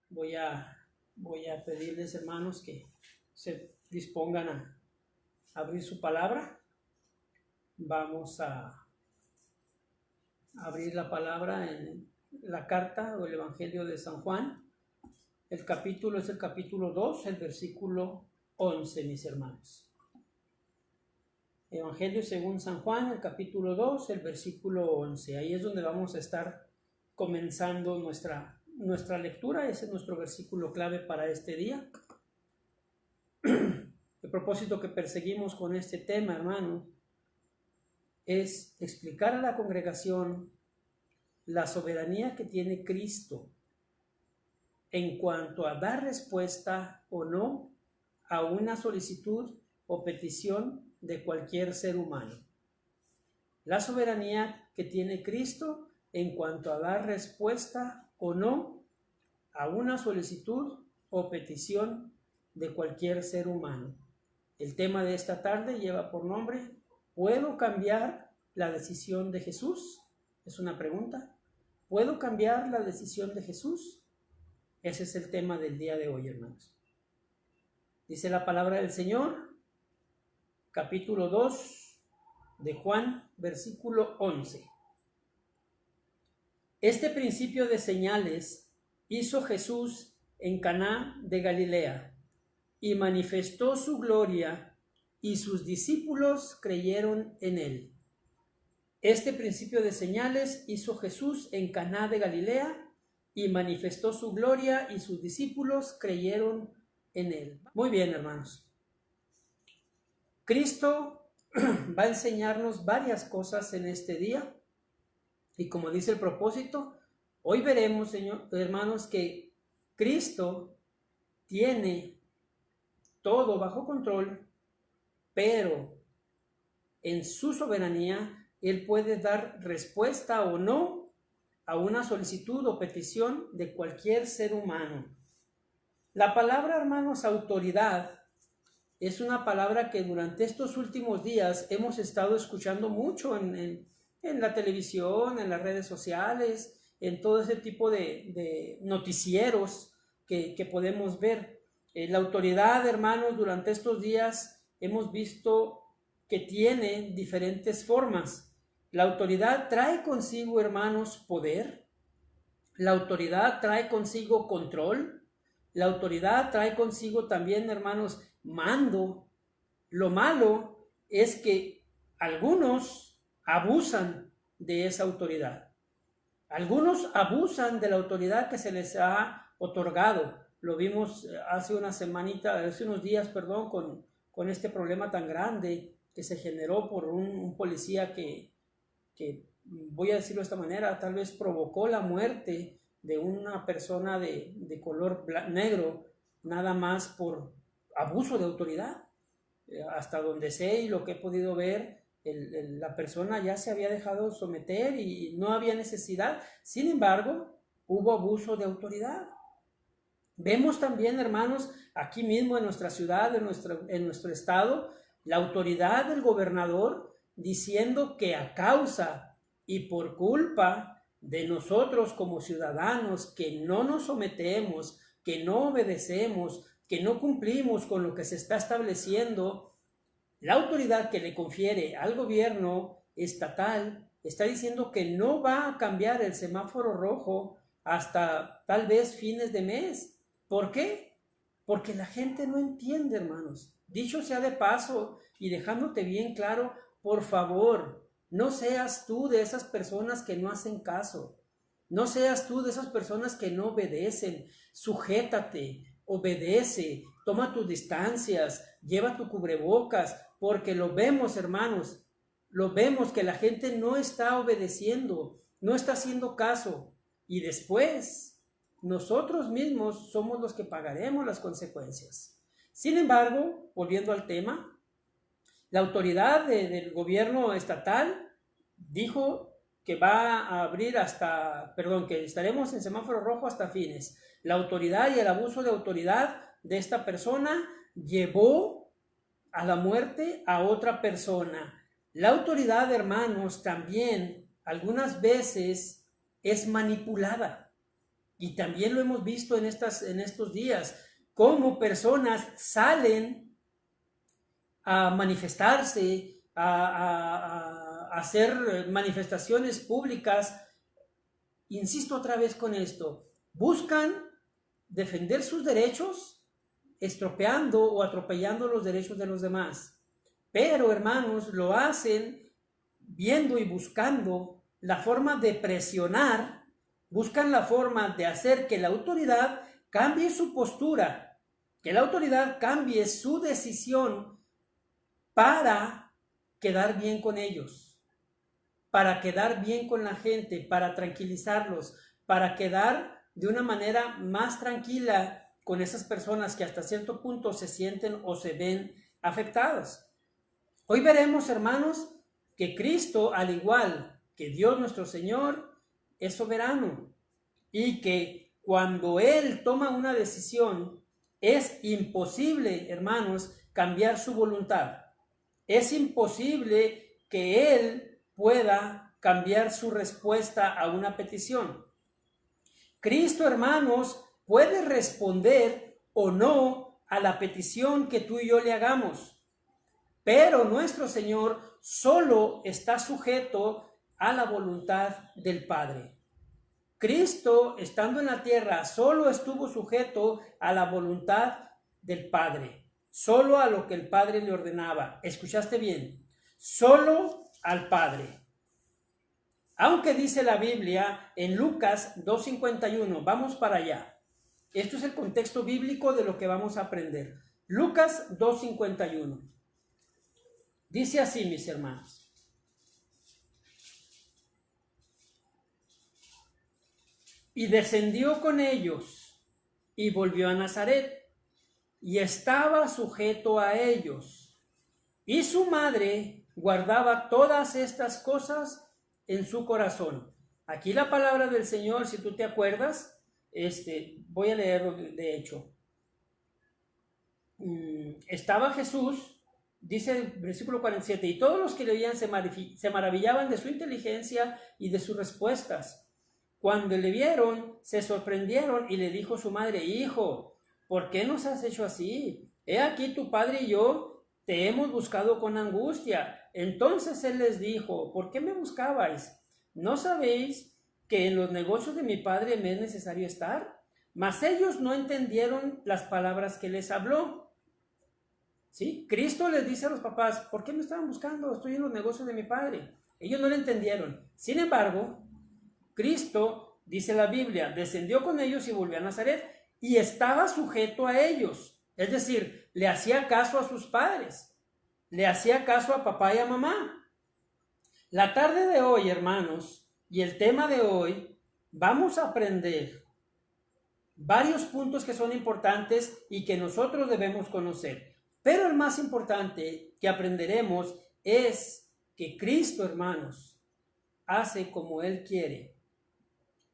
voy a, voy a pedirles, hermanos, que se dispongan a abrir su palabra. Vamos a abrir la palabra en la carta o el Evangelio de San Juan. El capítulo es el capítulo 2, el versículo 11, mis hermanos. Evangelio según San Juan, el capítulo 2, el versículo 11. Ahí es donde vamos a estar comenzando nuestra lectura. Ese es nuestro versículo clave para este día. El propósito que perseguimos con este tema, hermano, es explicar a la congregación la soberanía que tiene Cristo en cuanto a dar respuesta o no a una solicitud o petición de cualquier ser humano. La soberanía que tiene Cristo en cuanto a dar respuesta o no a una solicitud o petición de cualquier ser humano. El tema de esta tarde lleva por nombre: ¿puedo cambiar la decisión de Jesús? Es una pregunta. ¿Puedo cambiar la decisión de Jesús? Ese es el tema del día de hoy, hermanos. Dice la palabra del Señor, capítulo 2 de Juan, versículo 11. Este principio de señales hizo Jesús en Caná de Galilea y manifestó su gloria, y sus discípulos creyeron en él. Este principio de señales hizo Jesús en Caná de Galilea y manifestó su gloria, y sus discípulos creyeron en él. Muy bien, hermanos. Cristo va a enseñarnos varias cosas en este día, y como dice el propósito, hoy veremos, hermanos, que Cristo tiene todo bajo control, pero en su soberanía Él puede dar respuesta o no a una solicitud o petición de cualquier ser humano. La palabra, hermanos, autoridad, es una palabra que durante estos últimos días hemos estado escuchando mucho en la televisión, en las redes sociales, en todo ese tipo de noticieros que podemos ver. La autoridad, hermanos, durante estos días hemos visto que tiene diferentes formas. La autoridad trae consigo, hermanos, poder. La autoridad trae consigo control. La autoridad trae consigo también, hermanos, mando. Lo malo es que algunos abusan de esa autoridad. Algunos abusan de la autoridad que se les ha otorgado. Lo vimos hace unos días, con este problema tan grande que se generó por un policía que, voy a decirlo de esta manera, tal vez provocó la muerte de una persona de color negro, nada más por abuso de autoridad. Hasta donde sé y lo que he podido ver, la persona ya se había dejado someter y no había necesidad. Sin embargo, hubo abuso de autoridad. Vemos también, hermanos, aquí mismo en nuestra ciudad, en nuestro estado, la autoridad del gobernador diciendo que a causa y por culpa de nosotros como ciudadanos que no nos sometemos, que no obedecemos, que no cumplimos con lo que se está estableciendo, la autoridad que le confiere al gobierno estatal está diciendo que no va a cambiar el semáforo rojo hasta tal vez fines de mes. ¿Por qué? Porque la gente no entiende, hermanos. Dicho sea de paso y dejándote bien claro, por favor, no seas tú de esas personas que no hacen caso. No seas tú de esas personas que no obedecen. Sujétate, obedece, toma tus distancias, lleva tu cubrebocas, porque lo vemos, hermanos, lo vemos que la gente no está obedeciendo, no está haciendo caso, y después nosotros mismos somos los que pagaremos las consecuencias. Sin embargo, volviendo al tema, la autoridad del gobierno estatal dijo que va a abrir que estaremos en semáforo rojo hasta fines. La autoridad y el abuso de autoridad de esta persona llevó a la muerte a otra persona. La autoridad, hermanos, también algunas veces es manipulada. Y también lo hemos visto en estos días, cómo personas salen a manifestarse, a hacer manifestaciones públicas. Insisto otra vez con esto, buscan defender sus derechos, estropeando o atropellando los derechos de los demás. Pero, hermanos, lo hacen viendo y buscando la forma de presionar, buscan la forma de hacer que la autoridad cambie su postura, que la autoridad cambie su decisión para quedar bien con ellos, para quedar bien con la gente, para tranquilizarlos, para quedar de una manera más tranquila con esas personas que hasta cierto punto se sienten o se ven afectadas. Hoy veremos, hermanos, que Cristo, al igual que Dios nuestro Señor, es soberano y que cuando Él toma una decisión, es imposible, hermanos, cambiar su voluntad. Es imposible que Él pueda cambiar su respuesta a una petición. Cristo, hermanos, puede responder o no a la petición que tú y yo le hagamos, pero nuestro Señor solo está sujeto a la voluntad del Padre. Cristo, estando en la tierra, solo estuvo sujeto a la voluntad del Padre, solo a lo que el Padre le ordenaba. ¿Escuchaste bien? Solo al Padre. Aunque dice la Biblia en Lucas 2:51, vamos para allá. Esto es el contexto bíblico de lo que vamos a aprender. Lucas 2:51. Dice así, mis hermanos. Y descendió con ellos y volvió a Nazaret y estaba sujeto a ellos. Y su madre guardaba todas estas cosas en su corazón. Aquí la palabra del Señor, si tú te acuerdas, voy a leerlo de hecho. Estaba Jesús, dice el versículo 47, y todos los que le oían se maravillaban de su inteligencia y de sus respuestas. Cuando le vieron, se sorprendieron y le dijo su madre: Hijo, ¿por qué nos has hecho así? He aquí tu padre y yo te hemos buscado con angustia. Entonces él les dijo: ¿por qué me buscabais? ¿No sabéis que en los negocios de mi padre me es necesario estar? Mas ellos no entendieron las palabras que les habló. ¿Sí? Cristo les dice a los papás: ¿por qué me estaban buscando? Estoy en los negocios de mi padre. Ellos no lo entendieron. Sin embargo, Cristo, dice la Biblia, descendió con ellos y volvió a Nazaret y estaba sujeto a ellos. Es decir, le hacía caso a sus padres, le hacía caso a papá y a mamá. La tarde de hoy, hermanos, y el tema de hoy, vamos a aprender varios puntos que son importantes y que nosotros debemos conocer. Pero el más importante que aprenderemos es que Cristo, hermanos, hace como Él quiere.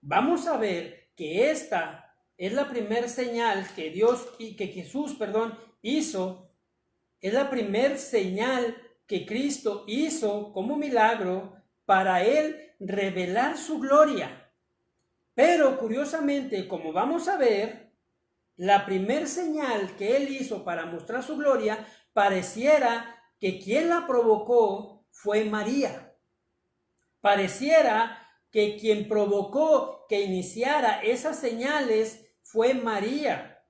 Vamos a ver que esta es la primera señal que Jesús hizo. Es la primera señal que Cristo hizo como milagro para Él revelar su gloria. Pero curiosamente, como vamos a ver, la primera señal que Él hizo para mostrar su gloria, pareciera que quien la provocó fue María. Pareciera que quien provocó que iniciara esas señales fue María.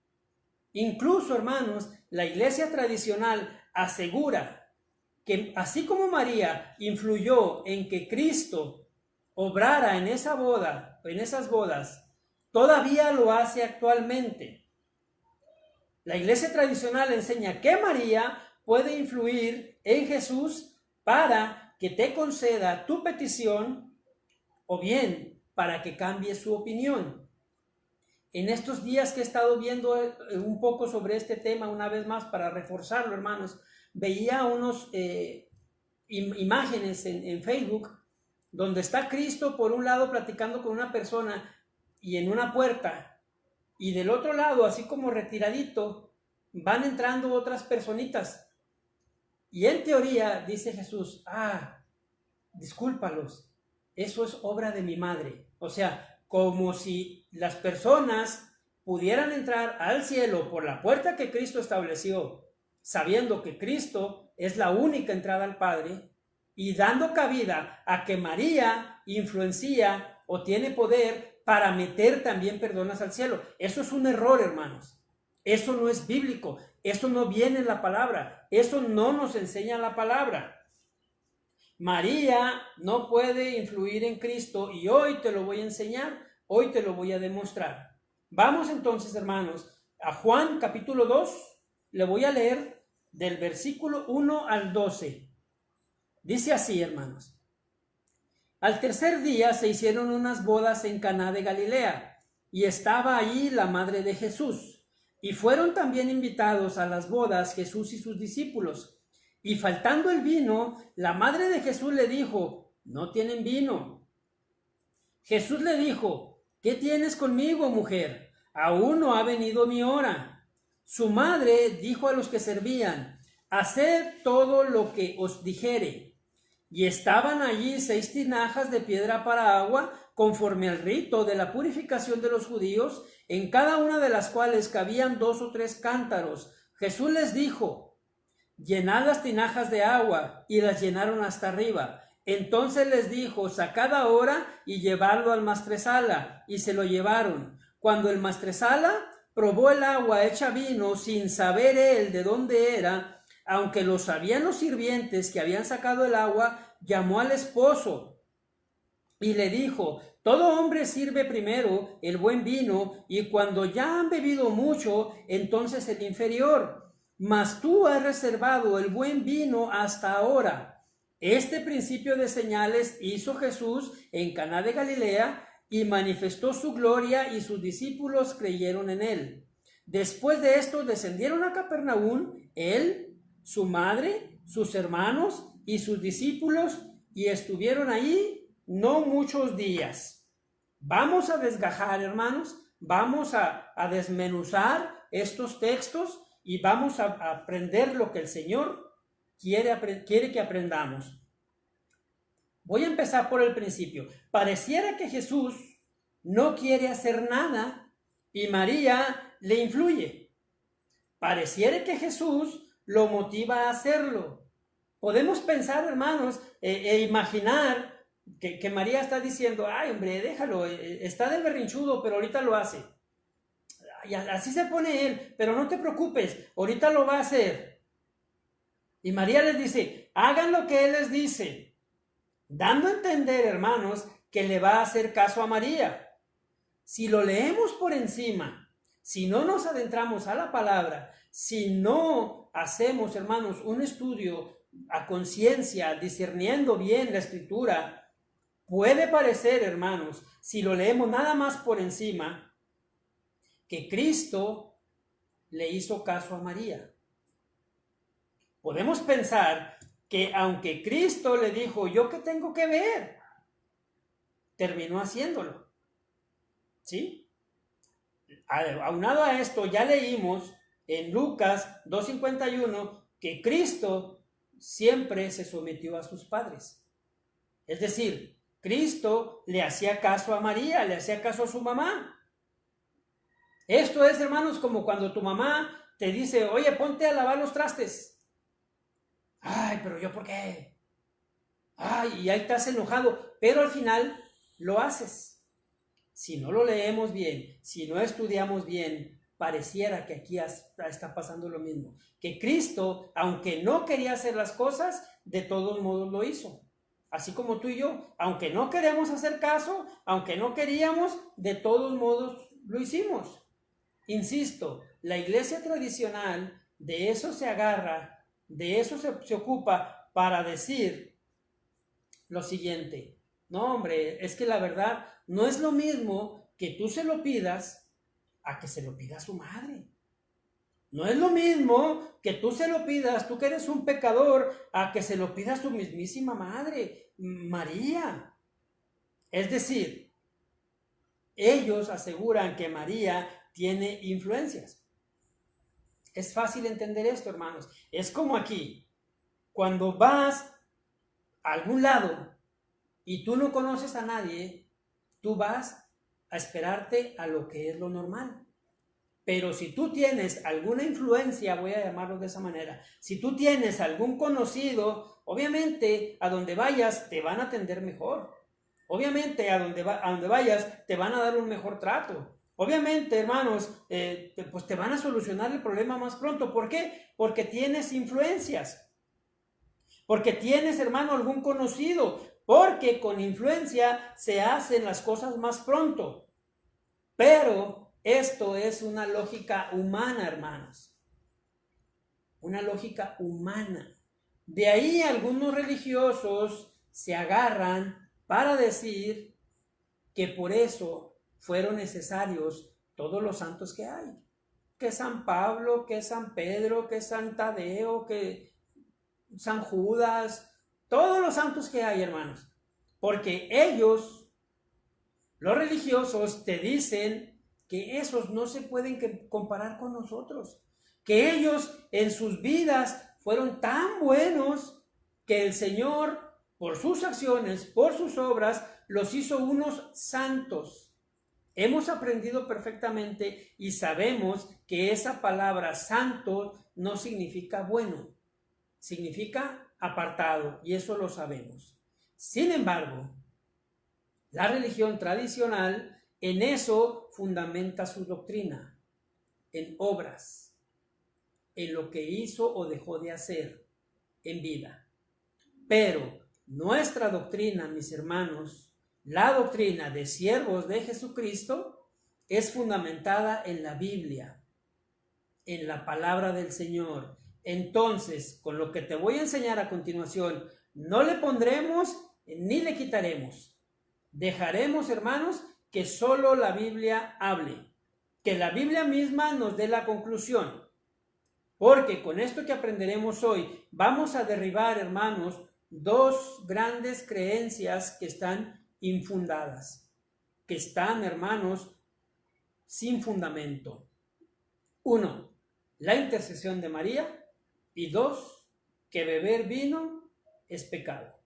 Incluso, hermanos, la iglesia tradicional asegura que así como María influyó en que Cristo obrara en esa boda, en esas bodas, todavía lo hace actualmente. La iglesia tradicional enseña que María puede influir en Jesús para que te conceda tu petición o bien para que cambie su opinión. En estos días que he estado viendo un poco sobre este tema, una vez más para reforzarlo, hermanos, veía unos imágenes en Facebook donde está Cristo por un lado platicando con una persona y en una puerta, y del otro lado, así como retiradito, van entrando otras personitas. Y en teoría dice Jesús: discúlpalos, eso es obra de mi madre. O sea, como si las personas pudieran entrar al cielo por la puerta que Cristo estableció, sabiendo que Cristo es la única entrada al Padre, y dando cabida a que María influencia o tiene poder para meter también personas al cielo. Eso es un error, hermanos. Eso no es bíblico. Eso no viene en la palabra. Eso no nos enseña la palabra. María no puede influir en Cristo y hoy te lo voy a enseñar. Hoy te lo voy a demostrar. Vamos entonces, hermanos, a Juan capítulo 2. Le voy a leer del versículo 1 al 12. Dice así, hermanos. Al tercer día se hicieron unas bodas en Caná de Galilea, y estaba allí la madre de Jesús. Y fueron también invitados a las bodas Jesús y sus discípulos. Y faltando el vino, la madre de Jesús le dijo: no tienen vino. Jesús le dijo: ¿qué tienes conmigo, mujer? Aún no ha venido mi hora. Su madre dijo a los que servían: haced todo lo que os dijere. Y estaban allí 6 tinajas de piedra para agua, conforme al rito de la purificación de los judíos, en cada una de las cuales cabían 2 o 3 cántaros. Jesús les dijo: llenad las tinajas de agua, y las llenaron hasta arriba. Entonces les dijo: sacad ahora y llevadlo al maestresala, y se lo llevaron. Cuando el maestresala probó el agua hecha vino, sin saber él de dónde era, aunque lo sabían los sirvientes que habían sacado el agua, llamó al esposo y le dijo: todo hombre sirve primero el buen vino, y cuando ya han bebido mucho, entonces el inferior. Mas tú has reservado el buen vino hasta ahora. Este principio de señales hizo Jesús en Caná de Galilea, y manifestó su gloria, y sus discípulos creyeron en él. Después de esto descendieron a Capernaum, él, su madre, sus hermanos y sus discípulos, y estuvieron ahí no muchos días. Vamos a desgajar, hermanos, vamos a desmenuzar estos textos y vamos a aprender lo que el Señor quiere que aprendamos. Voy a empezar por el principio. Pareciera que Jesús no quiere hacer nada y María le influye. Pareciera que Jesús lo motiva a hacerlo. Podemos pensar, hermanos, imaginar que María está diciendo: ay, hombre, déjalo, está de berrinchudo, pero ahorita lo hace. Y así se pone él, pero no te preocupes, ahorita lo va a hacer. Y María les dice: hagan lo que él les dice, dando a entender, hermanos, que le va a hacer caso a María. Si lo leemos por encima, si no nos adentramos a la palabra, si no hacemos, hermanos, un estudio a conciencia, discerniendo bien la escritura, puede parecer, hermanos, si lo leemos nada más por encima, que Cristo le hizo caso a María. Podemos pensar que aunque Cristo le dijo: ¿yo qué tengo que ver?, terminó haciéndolo. ¿Sí? Aunado a esto, ya leímos en Lucas 2:51 que Cristo siempre se sometió a sus padres. Es decir, Cristo le hacía caso a María, le hacía caso a su mamá. Esto es, hermanos, como cuando tu mamá te dice: oye, ponte a lavar los trastes. Ay, pero yo, ¿por qué? Ay, y ahí estás enojado, pero al final lo haces. Si no lo leemos bien, si no estudiamos bien, pareciera que aquí está pasando lo mismo. Que Cristo, aunque no quería hacer las cosas, de todos modos lo hizo. Así como tú y yo, aunque no queremos hacer caso, aunque no queríamos, de todos modos lo hicimos. Insisto, la iglesia tradicional de eso se agarra, de eso se ocupa para decir lo siguiente: no, hombre, es que la verdad no es lo mismo que tú se lo pidas a que se lo pida a su madre. No es lo mismo que tú se lo pidas, tú que eres un pecador, a que se lo pida a su mismísima madre, María. Es decir, ellos aseguran que María tiene influencias. Es fácil entender esto, hermanos. Es como aquí, cuando vas a algún lado y tú no conoces a nadie, tú vas a esperarte a lo que es lo normal. Pero si tú tienes alguna influencia, voy a llamarlo de esa manera, si tú tienes algún conocido, obviamente a donde vayas te van a atender mejor. Obviamente a donde vayas te van a dar un mejor trato. Obviamente, hermanos, pues te van a solucionar el problema más pronto. ¿Por qué? Porque tienes influencias. Porque tienes, hermano, algún conocido. Porque con influencia se hacen las cosas más pronto. Pero esto es una lógica humana, hermanos. Una lógica humana. De ahí algunos religiosos se agarran para decir que por eso fueron necesarios todos los santos que hay. Que San Pablo, que San Pedro, que San Tadeo, que San Judas, todos los santos que hay, hermanos. Porque ellos, los religiosos, te dicen que esos no se pueden comparar con nosotros, que ellos en sus vidas fueron tan buenos que el Señor, por sus acciones, por sus obras, los hizo unos santos. Hemos aprendido perfectamente y sabemos que esa palabra santo no significa bueno, significa apartado, y eso lo sabemos. Sin embargo, la religión tradicional en eso fundamenta su doctrina, en obras, en lo que hizo o dejó de hacer en vida. Pero nuestra doctrina, mis hermanos, la doctrina de siervos de Jesucristo, es fundamentada en la Biblia, en la palabra del Señor. Entonces, con lo que te voy a enseñar a continuación, no le pondremos ni le quitaremos. Dejaremos, hermanos, que solo la Biblia hable, que la Biblia misma nos dé la conclusión, porque con esto que aprenderemos hoy vamos a derribar, hermanos, dos grandes creencias que están infundadas, que están, hermanos, sin fundamento. 1, la intercesión de María, y 2, que beber vino es pecado.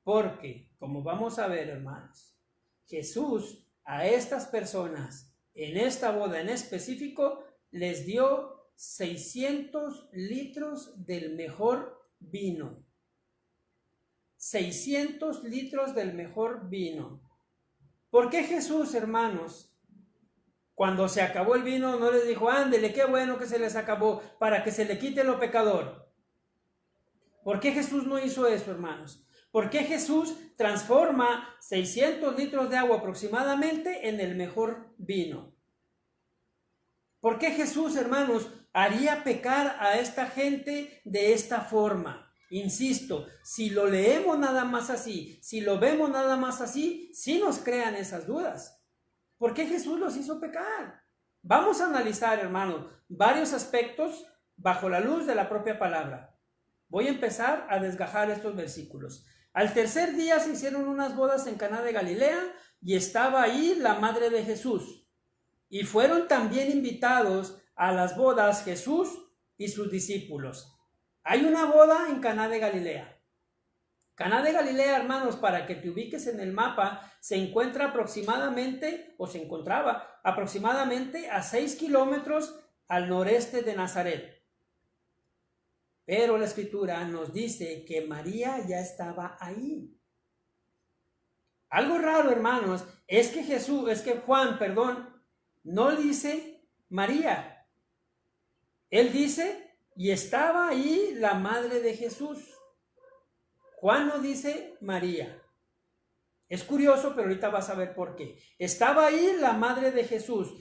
Porque, como vamos a ver, hermanos, Jesús a estas personas en esta boda en específico les dio 600 litros del mejor vino. 600 litros del mejor vino. ¿Por qué Jesús, hermanos, cuando se acabó el vino no les dijo, ándele, qué bueno que se les acabó, para que se le quite lo pecador? ¿Por qué Jesús no hizo eso, hermanos? ¿Por qué Jesús transforma 600 litros de agua aproximadamente en el mejor vino? ¿Por qué Jesús, hermanos, haría pecar a esta gente de esta forma? Insisto, si lo leemos nada más así, si lo vemos nada más así, sí nos crean esas dudas. ¿Por qué Jesús los hizo pecar? Vamos a analizar, hermanos, varios aspectos bajo la luz de la propia palabra. Voy a empezar a desgajar estos versículos. Al tercer día se hicieron unas bodas en Caná de Galilea y estaba ahí la madre de Jesús. Y fueron también invitados a las bodas Jesús y sus discípulos. Hay una boda en Caná de Galilea. Caná de Galilea, hermanos, para que te ubiques en el mapa, se encuentra aproximadamente, o se encontraba aproximadamente a 6 kilómetros al noreste de Nazaret. Pero la Escritura nos dice que María ya estaba ahí. Algo raro, hermanos, es que Juan, no dice María. Él dice, y estaba ahí la madre de Jesús. Juan no dice María. Es curioso, pero ahorita vas a ver por qué. Estaba ahí la madre de Jesús.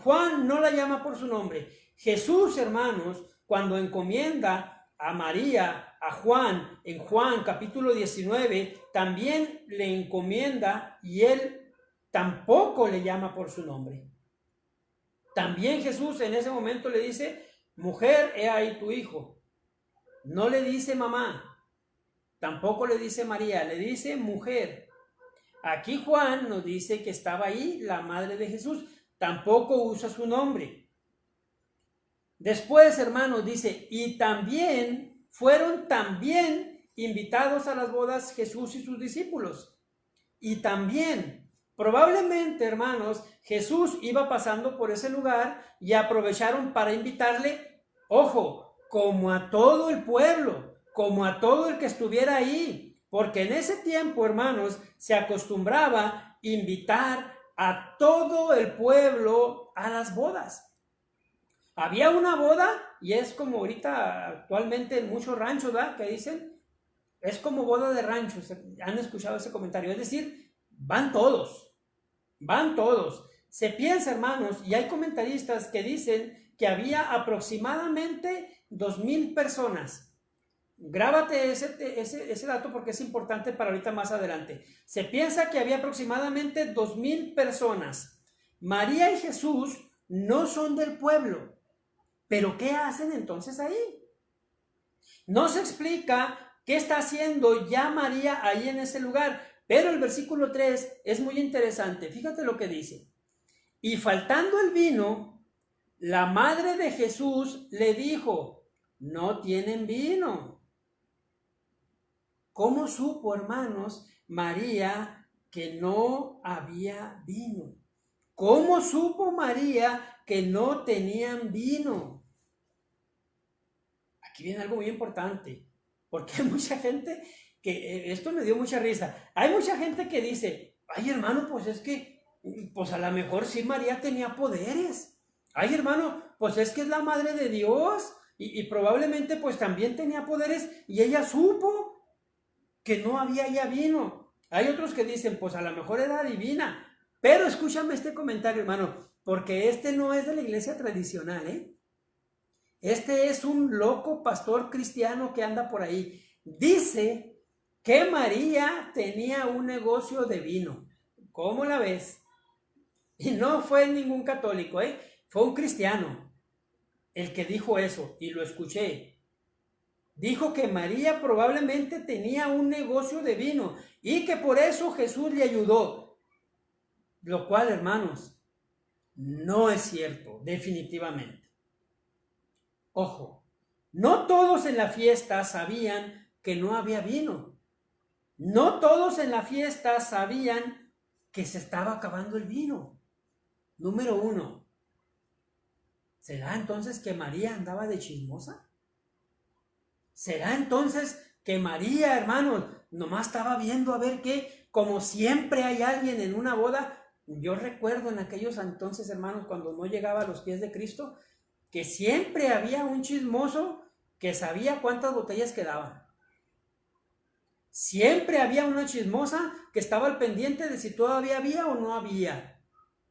Juan no la llama por su nombre. Jesús, hermanos, cuando encomienda a María, a Juan, en Juan capítulo 19, también le encomienda y él tampoco le llama por su nombre. También Jesús en ese momento le dice, mujer, he ahí tu hijo. No le dice mamá, tampoco le dice María, le dice mujer. Aquí Juan nos dice que estaba ahí la madre de Jesús, tampoco usa su nombre. Después, hermanos, dice, y fueron también invitados a las bodas Jesús y sus discípulos. Y también, Probablemente, hermanos, Jesús iba pasando por ese lugar y aprovecharon para invitarle, ojo, como a todo el pueblo, como a todo el que estuviera ahí, porque en ese tiempo, hermanos, se acostumbraba invitar a todo el pueblo a las bodas. Había una boda, y es como ahorita actualmente en muchos ranchos, ¿verdad? Que dicen, es como boda de ranchos. Han escuchado ese comentario, es decir, van todos. Se piensa, hermanos, y hay comentaristas que dicen que había aproximadamente 2,000 personas. Grábate ese dato porque es importante para ahorita más adelante. Se piensa que había aproximadamente 2,000 personas. María y Jesús no son del pueblo. ¿Pero qué hacen entonces ahí? No se explica qué está haciendo ya María ahí en ese lugar, pero el versículo 3 es muy interesante. Fíjate lo que dice. Y faltando el vino, la madre de Jesús le dijo, no tienen vino. ¿Cómo supo, hermanos, María que no había vino? ¿Cómo supo María que no tenían vino? Aquí viene algo muy importante, porque hay mucha gente que, esto me dio mucha risa, hay mucha gente que dice, ay hermano, pues es que, pues a lo mejor sí María tenía poderes, ay hermano, pues es que es la madre de Dios, y probablemente pues también tenía poderes, y ella supo que no había ya vino. Hay otros que dicen, pues a lo mejor era divina, pero escúchame este comentario, hermano, porque este no es de la iglesia tradicional, ¿eh? Este es un loco pastor cristiano que anda por ahí. Dice que María tenía un negocio de vino. ¿Cómo la ves? Y no fue ningún católico, fue un cristiano el que dijo eso, y lo escuché. Dijo que María probablemente tenía un negocio de vino y que por eso Jesús le ayudó. Lo cual, hermanos, no es cierto, definitivamente. Ojo, no todos en la fiesta sabían que no había vino. No todos en la fiesta sabían que se estaba acabando el vino. Número 1. ¿Será entonces que María andaba de chismosa? ¿Será entonces que María, hermanos, nomás estaba viendo a ver qué? Como siempre hay alguien en una boda. Yo recuerdo en aquellos entonces, hermanos, cuando no llegaba a los pies de Cristo, que siempre había un chismoso que sabía cuántas botellas quedaban. Siempre había una chismosa que estaba al pendiente de si todavía había o no había.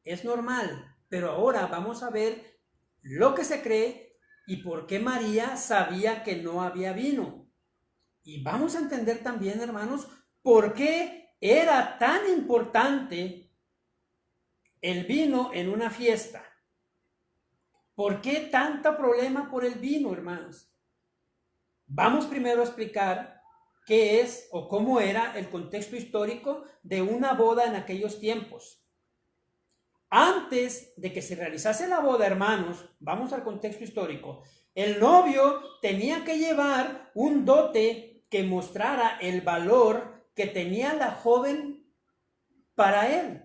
Es normal, pero ahora vamos a ver lo que se cree y por qué María sabía que no había vino. Y vamos a entender también, hermanos, por qué era tan importante el vino en una fiesta. ¿Por qué tanto problema por el vino, hermanos? Vamos primero a explicar qué es o cómo era el contexto histórico de una boda en aquellos tiempos. Antes de que se realizase la boda, hermanos, vamos al contexto histórico. El novio tenía que llevar un dote que mostrara el valor que tenía la joven para él.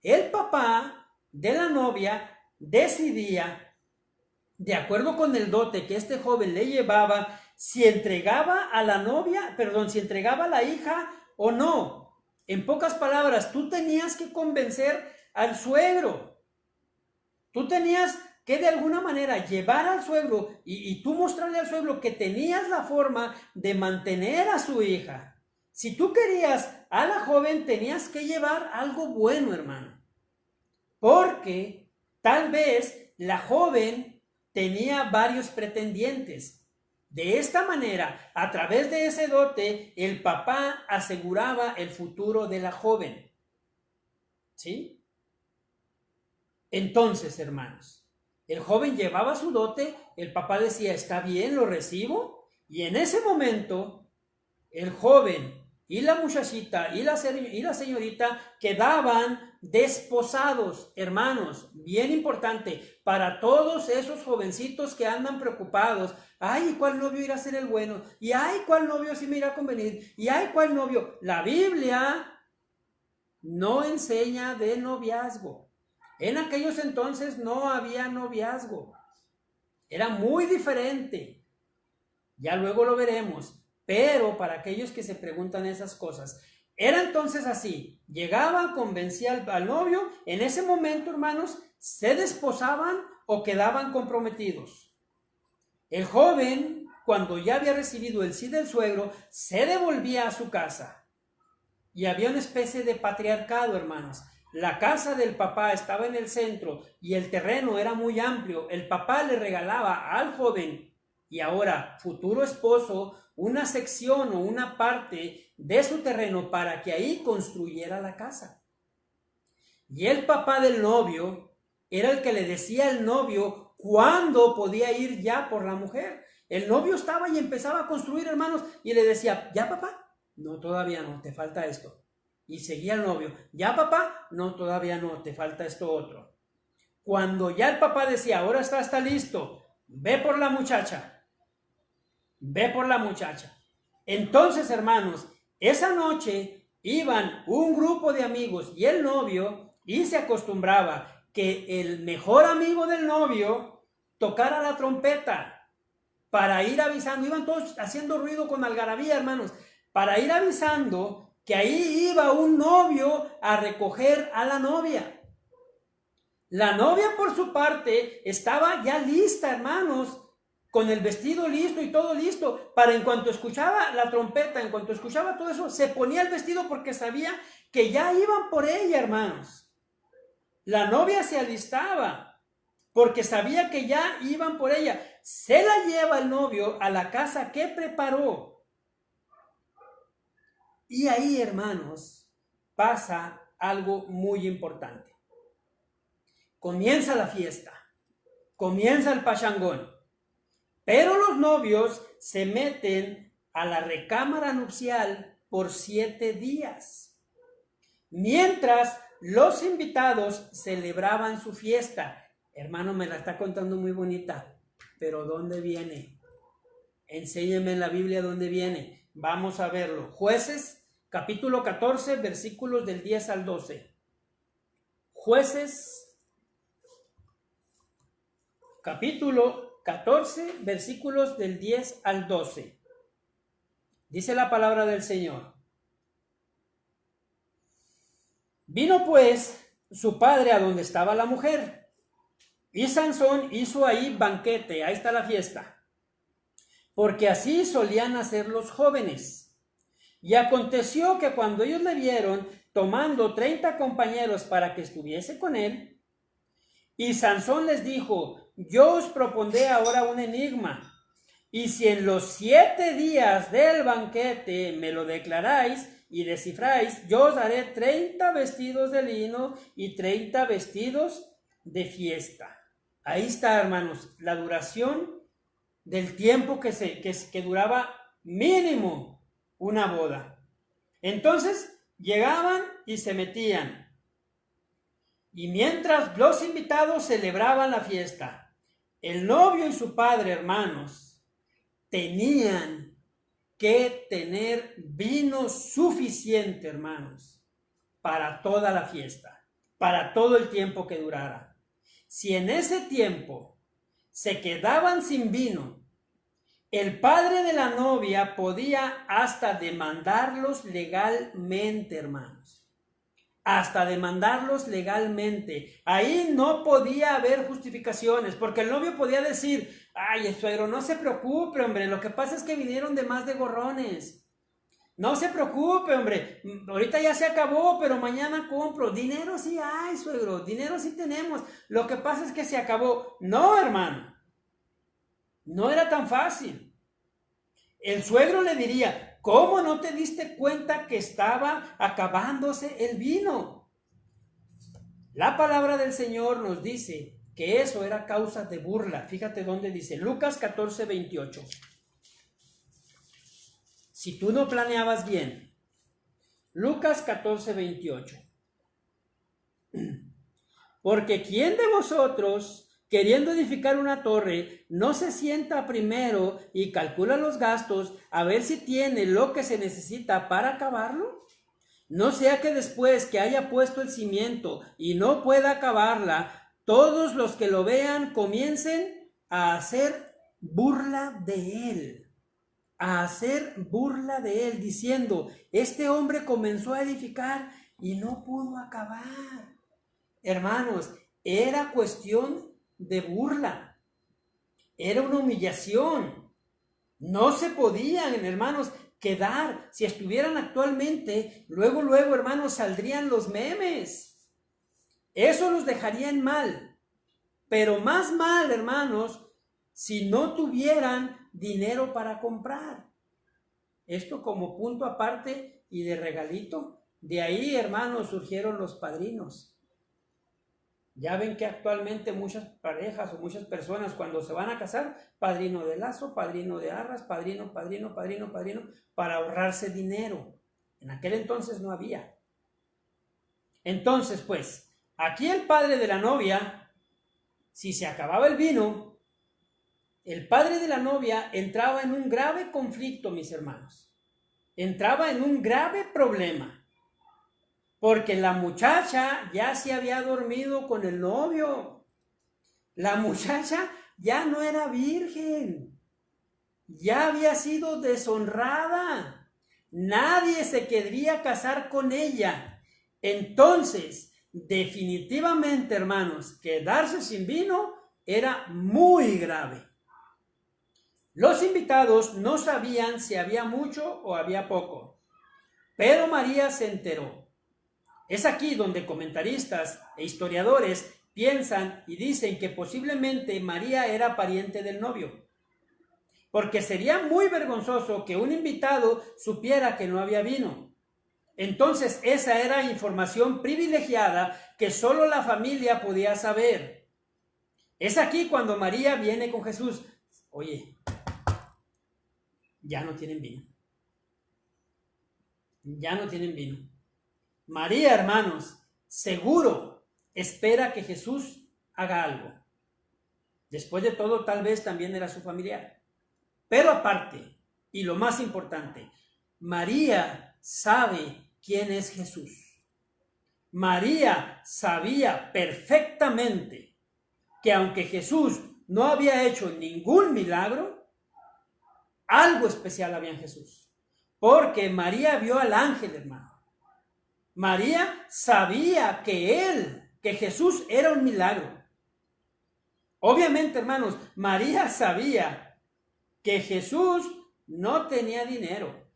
El papá de la novia decidía, de acuerdo con el dote que este joven le llevaba, si entregaba a la novia, si entregaba a la hija o no. En pocas palabras, tú tenías que convencer al suegro. Tú tenías que de alguna manera llevar al suegro y tú mostrarle al suegro que tenías la forma de mantener a su hija. Si tú querías a la joven, tenías que llevar algo bueno, hermano. Porque tal vez la joven tenía varios pretendientes. De esta manera, a través de ese dote, el papá aseguraba el futuro de la joven. ¿Sí? Entonces, hermanos, el joven llevaba su dote, el papá decía, está bien, lo recibo, y en ese momento, el joven y la muchachita y la señorita quedaban desposados, hermanos, bien importante, para todos esos jovencitos que andan preocupados, ay, ¿cuál novio irá a ser el bueno? Y ay, ¿cuál novio sí me irá a convenir? Y ay, ¿cuál novio? La Biblia no enseña de noviazgo. En aquellos entonces no había noviazgo. Era muy diferente. Ya luego lo veremos. Pero para aquellos que se preguntan esas cosas, era entonces así. Llegaba, convencía al novio. En ese momento, hermanos, se desposaban o quedaban comprometidos. El joven, cuando ya había recibido el sí del suegro, se devolvía a su casa. Y había una especie de patriarcado, hermanos. La casa del papá estaba en el centro y el terreno era muy amplio. El papá le regalaba al joven y ahora futuro esposo una sección o una parte de su terreno para que ahí construyera la casa. Y el papá del novio era el que le decía al novio cuándo podía ir ya por la mujer. El novio estaba y empezaba a construir, hermanos, y le decía, ¿ya papá? No, todavía no, te falta esto. Y seguía el novio, ¿ya papá? No, todavía no, te falta esto otro. Cuando ya el papá decía, ahora está listo, ve por la muchacha. Ve por la muchacha. Entonces, hermanos, esa noche iban un grupo de amigos y el novio, y se acostumbraba que el mejor amigo del novio tocara la trompeta para ir avisando. Iban todos haciendo ruido con algarabía, hermanos, para ir avisando que ahí iba un novio a recoger a la novia. La novia, por su parte, estaba ya lista, hermanos, con el vestido listo y todo listo, para en cuanto escuchaba la trompeta, en cuanto escuchaba todo eso, se ponía el vestido porque sabía que ya iban por ella, hermanos. La novia se alistaba porque sabía que ya iban por ella. Se la lleva el novio a la casa que preparó. Y ahí, hermanos, pasa algo muy importante. Comienza la fiesta, comienza el pachangón, pero los novios se meten a la recámara nupcial por 7 días, mientras los invitados celebraban su fiesta. Hermano, me la está contando muy bonita, pero ¿dónde viene? Enséñeme en la Biblia dónde viene. Vamos a verlo. Jueces, capítulo 14, versículos del 10 al 12. Jueces, capítulo 14, versículos del 10 al 12. Dice la palabra del Señor. Vino pues su padre a donde estaba la mujer, y Sansón hizo ahí banquete, ahí está la fiesta, porque así solían hacer los jóvenes. Y aconteció que cuando ellos le vieron tomando 30 compañeros para que estuviese con él, y Sansón les dijo, yo os propondré ahora un enigma, y si en los 7 días del banquete me lo declaráis y descifráis, yo os daré 30 vestidos de lino y 30 vestidos de fiesta. Ahí está, hermanos, la duración del tiempo que duraba mínimo una boda. Entonces llegaban y se metían. Y mientras los invitados celebraban la fiesta, el novio y su padre, hermanos, tenían que tener vino suficiente, hermanos, para toda la fiesta, para todo el tiempo que durara. Si en ese tiempo se quedaban sin vino, el padre de la novia podía hasta demandarlos legalmente, hermanos. Hasta demandarlos legalmente. Ahí no podía haber justificaciones, porque el novio podía decir, ay, el suegro, no se preocupe, hombre, lo que pasa es que vinieron de más de gorrones. No se preocupe, hombre, ahorita ya se acabó, pero mañana compro. Dinero sí hay, suegro, dinero sí tenemos. Lo que pasa es que se acabó. No, hermano, no era tan fácil. El suegro le diría, ¿cómo no te diste cuenta que estaba acabándose el vino? La palabra del Señor nos dice que eso era causa de burla. Fíjate dónde dice, Lucas 14, 28. Si tú no planeabas bien, Lucas 14, 28. Porque ¿quién de vosotros, queriendo edificar una torre, no se sienta primero y calcula los gastos a ver si tiene lo que se necesita para acabarlo? No sea que después que haya puesto el cimiento y no pueda acabarla, todos los que lo vean comiencen a hacer burla de él, diciendo, este hombre comenzó a edificar y no pudo acabar. Hermanos, era cuestión de burla, era una humillación. No se podían, hermanos, quedar. Si estuvieran actualmente, luego, hermanos, saldrían los memes. Eso los dejaría en mal. Pero más mal, hermanos, si no tuvieran dinero para comprar. Esto como punto aparte y de regalito. De ahí, hermanos, surgieron los padrinos. Ya ven que actualmente muchas parejas o muchas personas cuando se van a casar, padrino de lazo, padrino de arras, padrino, para ahorrarse dinero. En aquel entonces no había. Entonces, pues, aquí el padre de la novia, si se acababa el vino, el padre de la novia entraba en un grave conflicto, mis hermanos. Entraba en un grave problema. Porque la muchacha ya se había dormido con el novio. La muchacha ya no era virgen. Ya había sido deshonrada. Nadie se querría casar con ella. Entonces, definitivamente, hermanos, quedarse sin vino era muy grave. Los invitados no sabían si había mucho o había poco. Pero María se enteró. Es aquí donde comentaristas e historiadores piensan y dicen que posiblemente María era pariente del novio, porque sería muy vergonzoso que un invitado supiera que no había vino. Entonces esa era información privilegiada que solo la familia podía saber. Es aquí cuando María viene con Jesús. Oye, ya no tienen vino. Ya no tienen vino. María, hermanos, seguro espera que Jesús haga algo. Después de todo, tal vez también era su familiar. Pero aparte, y lo más importante, María sabe quién es Jesús. María sabía perfectamente que aunque Jesús no había hecho ningún milagro, algo especial había en Jesús. Porque María vio al ángel, hermano. María sabía que Jesús era un milagro. Obviamente, hermanos, María sabía que Jesús no tenía dinero.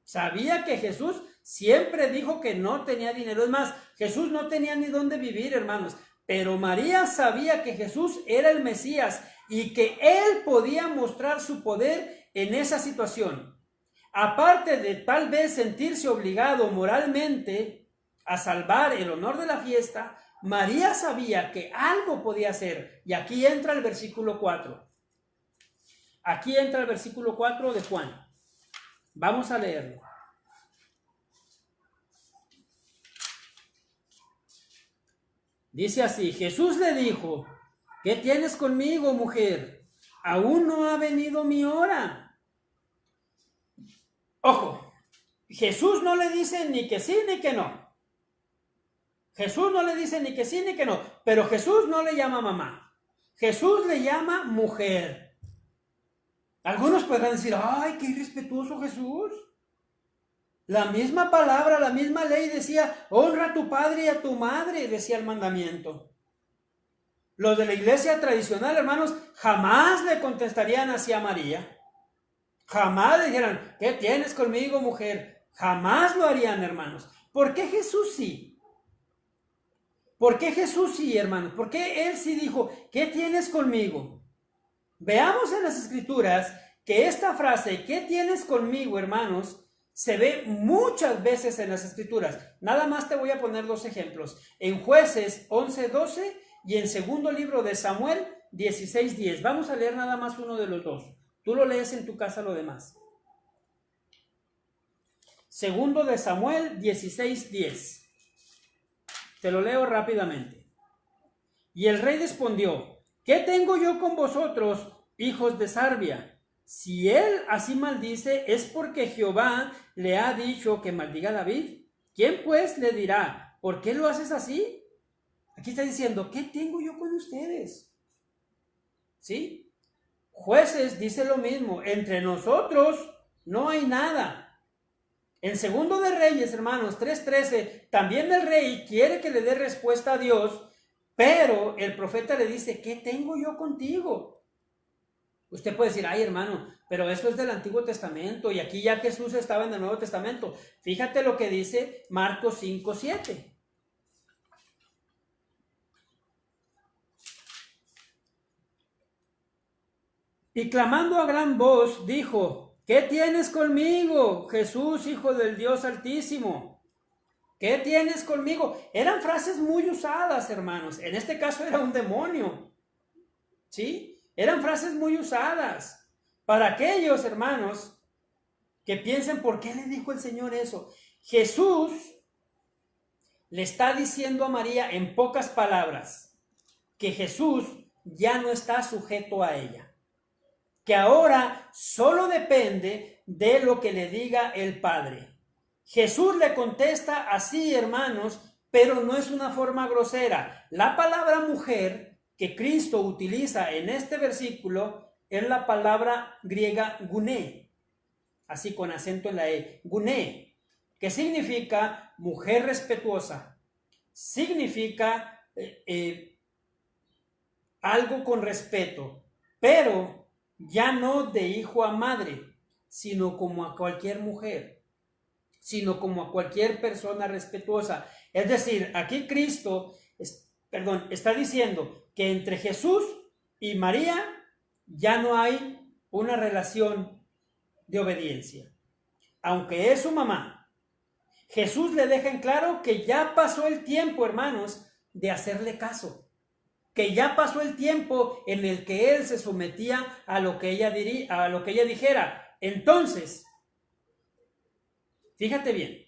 Sabía que Jesús siempre dijo que no tenía dinero. Es más, Jesús no tenía ni dónde vivir, hermanos. Pero María sabía que Jesús era el Mesías y que Él podía mostrar su poder en esa situación. Aparte de tal vez sentirse obligado moralmente a salvar el honor de la fiesta, María sabía que algo podía hacer. Y aquí entra el versículo 4. Aquí entra el versículo 4 de Juan. Vamos a leerlo. Dice así: Jesús le dijo, ¿qué tienes conmigo, mujer? Aún no ha venido mi hora. Ojo, Jesús no le dice ni que sí ni que no. Jesús no le dice ni que sí ni que no, pero Jesús no le llama mamá. Jesús le llama mujer. Algunos podrán decir, ¡ay, qué irrespetuoso Jesús! La misma palabra, la misma ley decía, honra a tu padre y a tu madre, decía el mandamiento. Los de la iglesia tradicional, hermanos, jamás le contestarían así a María. Jamás le dijeran, ¿qué tienes conmigo, mujer? Jamás lo harían, hermanos. ¿Por qué Jesús sí? ¿Por qué Jesús sí, hermanos? ¿Por qué Él sí dijo, ¿qué tienes conmigo? Veamos en las Escrituras que esta frase, ¿qué tienes conmigo, hermanos?, se ve muchas veces en las Escrituras. Nada más te voy a poner dos ejemplos. En Jueces 11:12 y en segundo libro de Samuel 16:10. Vamos a leer nada más uno de los dos. Tú lo lees en tu casa lo demás. Segundo de Samuel 16:10. Te lo leo rápidamente. Y el rey respondió, ¿qué tengo yo con vosotros, hijos de Sarbia? Si él así maldice, es porque Jehová le ha dicho que maldiga a David. ¿Quién pues le dirá, por qué lo haces así? Aquí está diciendo, ¿qué tengo yo con ustedes? ¿Sí? Jueces dice lo mismo, entre nosotros no hay nada. En Segundo de Reyes, hermanos, 3:13, también el rey quiere que le dé respuesta a Dios, pero el profeta le dice, ¿qué tengo yo contigo? Usted puede decir, ay hermano, pero eso es del Antiguo Testamento y aquí ya Jesús estaba en el Nuevo Testamento. Fíjate lo que dice Marcos 5:7. Y clamando a gran voz, dijo, ¿qué tienes conmigo, Jesús, Hijo del Dios Altísimo? ¿Qué tienes conmigo? Eran frases muy usadas, hermanos. En este caso era un demonio. ¿Sí? Eran frases muy usadas. Para aquellos, hermanos, que piensen, ¿por qué le dijo el Señor eso? Jesús le está diciendo a María en pocas palabras que Jesús ya no está sujeto a ella. Que ahora solo depende de lo que le diga el Padre. Jesús le contesta así, hermanos, pero no es una forma grosera. La palabra mujer que Cristo utiliza en este versículo es la palabra griega guné, así con acento en la E, guné, que significa mujer respetuosa, significa algo con respeto, pero ya no de hijo a madre, sino como a cualquier mujer, sino como a cualquier persona respetuosa. Es decir, aquí Cristo, está diciendo que entre Jesús y María ya no hay una relación de obediencia. Aunque es su mamá, Jesús le deja en claro que ya pasó el tiempo, hermanos, de hacerle caso. Que ya pasó el tiempo en el que él se sometía a lo que ella dijera. Entonces, fíjate bien,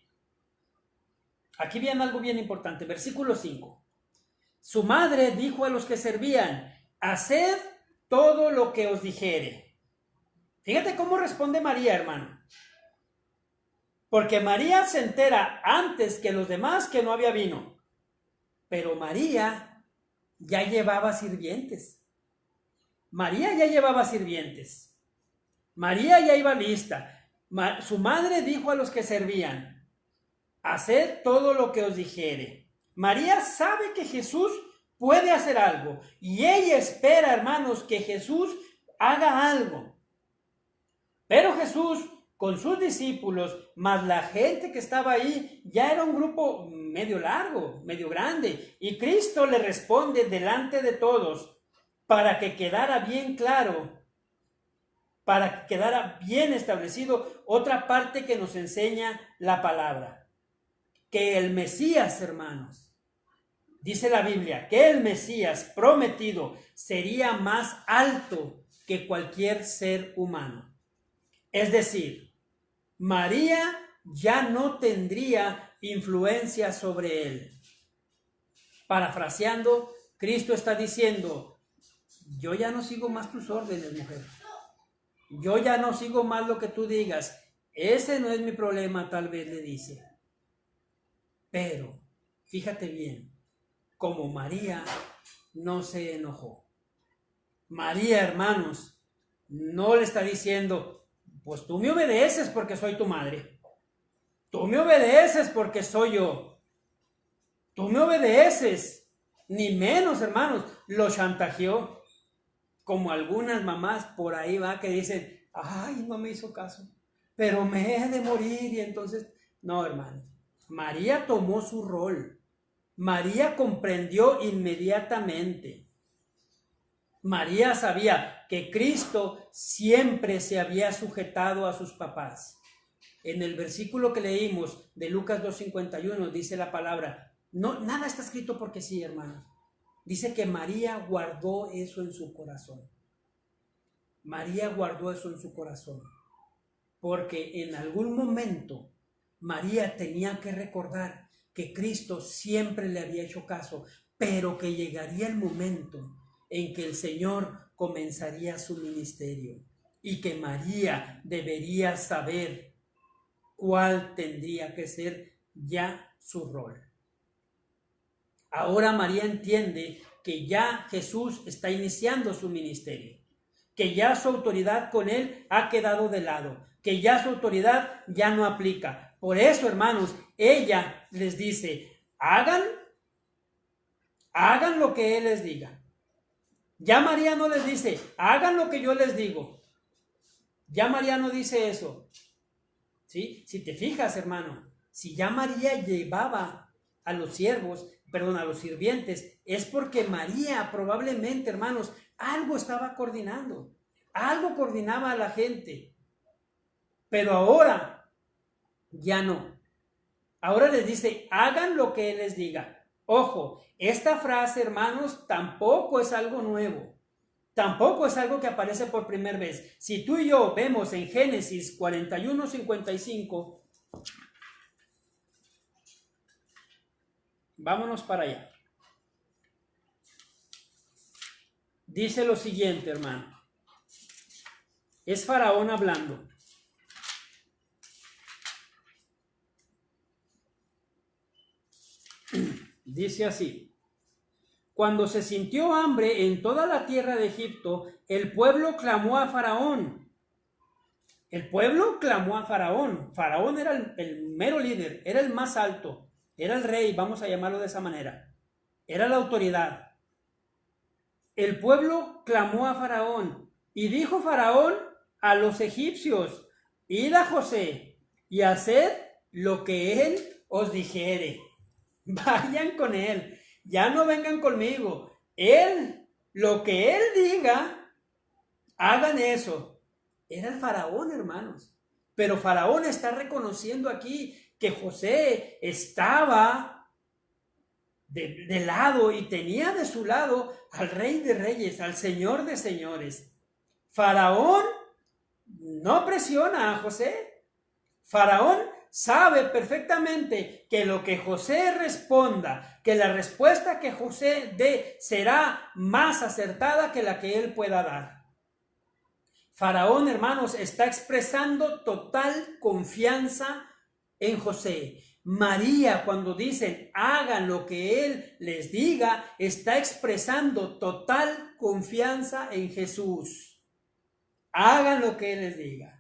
aquí viene algo bien importante, versículo 5. Su madre dijo a los que servían, haced todo lo que os dijere. Fíjate cómo responde María, hermano. Porque María se entera antes que los demás que no había vino. Pero María ya llevaba sirvientes. María ya llevaba sirvientes. María ya iba lista. Su madre dijo a los que servían, haced todo lo que os dijere. María sabe que Jesús puede hacer algo y ella espera, hermanos, que Jesús haga algo. Pero Jesús, con sus discípulos, más la gente que estaba ahí, ya era un grupo medio largo, medio grande. Y Cristo le responde delante de todos para que quedara bien claro, para que quedara bien establecido otra parte que nos enseña la palabra. Que el Mesías, hermanos, dice la Biblia, que el Mesías prometido sería más alto que cualquier ser humano. Es decir, María ya no tendría influencia sobre él. Parafraseando, Cristo está diciendo, yo ya no sigo más tus órdenes, mujer. Yo ya no sigo más lo que tú digas. Ese no es mi problema, tal vez le dice. Pero, fíjate bien, como María no se enojó. María, hermanos, no le está diciendo, pues tú me obedeces porque soy tu madre. Tú me obedeces porque soy yo. Tú me obedeces. Ni menos, hermanos, lo chantajeó. Como algunas mamás por ahí va que dicen, ay, no me hizo caso, pero me he de morir y entonces, no, hermanos. María tomó su rol. María comprendió inmediatamente. María sabía que Cristo siempre se había sujetado a sus papás. En el versículo que leímos de Lucas 2:51 dice la palabra, no, nada está escrito porque sí, hermanos. Dice que María guardó eso en su corazón. María guardó eso en su corazón. Porque en algún momento María tenía que recordar que Cristo siempre le había hecho caso, pero que llegaría el momento en que el Señor comenzaría su ministerio. y que María debería saber cuál tendría que ser ya su rol. Ahora María entiende que ya Jesús está iniciando su ministerio, que ya su autoridad con él ha quedado de lado, que ya su autoridad ya no aplica. Por eso, hermanos, ella les dice, hagan lo que él les diga. Ya María no les dice, hagan lo que yo les digo. Ya María no dice eso. ¿Sí? Si te fijas, hermano, si ya María llevaba a los sirvientes, es porque María probablemente, hermanos, algo estaba coordinando, algo coordinaba a la gente. Pero ahora ya no. Ahora les dice, hagan lo que él les diga. Ojo, esta frase, hermanos, tampoco es algo nuevo. Tampoco es algo que aparece por primera vez. Si tú y yo vemos en Génesis 41:55, vámonos para allá. Dice lo siguiente, hermano. Es Faraón hablando. Dice así. Cuando se sintió hambre en toda la tierra de Egipto, el pueblo clamó a Faraón. El pueblo clamó a Faraón. Faraón era el mero líder, era el más alto, era el rey, vamos a llamarlo de esa manera. Era la autoridad. El pueblo clamó a Faraón y dijo Faraón a los egipcios, id a José y haced lo que él os dijere. Vayan con él. Ya no vengan conmigo. Lo que él diga, hagan eso. Era el Faraón, hermanos. Pero Faraón está reconociendo aquí que José estaba de lado y tenía de su lado al Rey de Reyes, al Señor de Señores. Faraón no presiona a José. Faraón sabe perfectamente que lo que José responda, que la respuesta que José dé será más acertada que la que él pueda dar. Faraón, hermanos, está expresando total confianza en José. María, cuando dicen hagan lo que él les diga, está expresando total confianza en Jesús. Hagan lo que él les diga.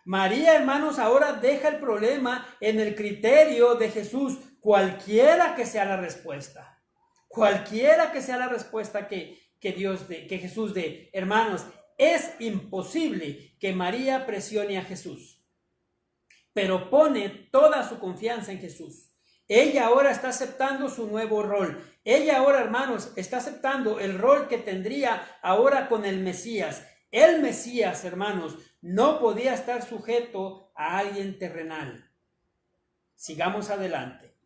María, hermanos, ahora deja el problema en el criterio de Jesús, cualquiera que sea la respuesta. Cualquiera que sea la respuesta que Jesús dé. Hermanos, es imposible que María presione a Jesús, pero pone toda su confianza en Jesús. Ella ahora está aceptando su nuevo rol. Ella ahora, hermanos, está aceptando el rol que tendría ahora con el Mesías. El Mesías, hermanos, no podía estar sujeto a alguien terrenal. Sigamos adelante.